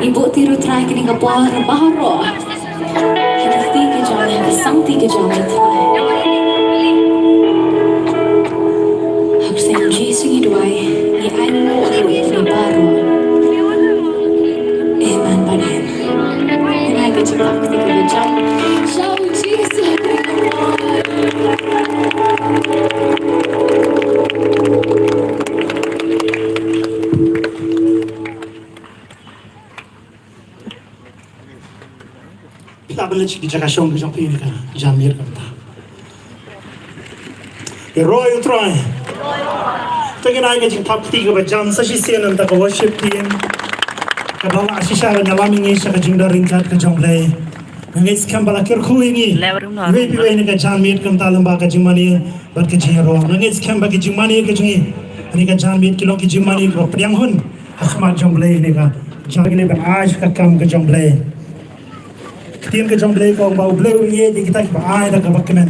Ibu tiru try kini ke bawah baru. Hati ke jangan, sang tiga jangan try. Aku sayang Jesus ni doai, ni anu aku ni baru. Amen panen. Ini aku cakap ketika jam. Shout Jesus. Tablet ki jaga shong jong pini ka jamir ka ta e roy utroy to ke nai ke jing thap ti ka jam sa shi sen an ta ka worship team ka bala ashisha ga nyalami ngi sa ka jing daring ka jong le ngai skam bala ker khu ngi we bi we ne ka jamir ka ta lamba ka jing mani bat ke jing ro ngai skam ba ke jing mani ke jing ani ka jamir ki lo ki jing mani ro priang hun asma jong le ne ka jang ne ba aj ka kam ka jong le तीन के जंगले को बाउबले ये दिखता है आए दा कबकमेन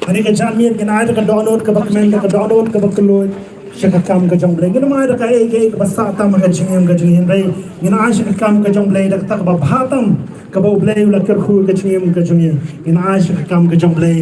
अने के जामिर के आए दा डाउनलोड कबकमेन दा डाउनलोड कबकलो शक काम के जंगले के माय दा एक बस आता मगर जिंग के जिंग रे इन आश के काम के जंगले दा तक भातम कबाउबले लकर खु के जिंग इन आश के काम के जंगले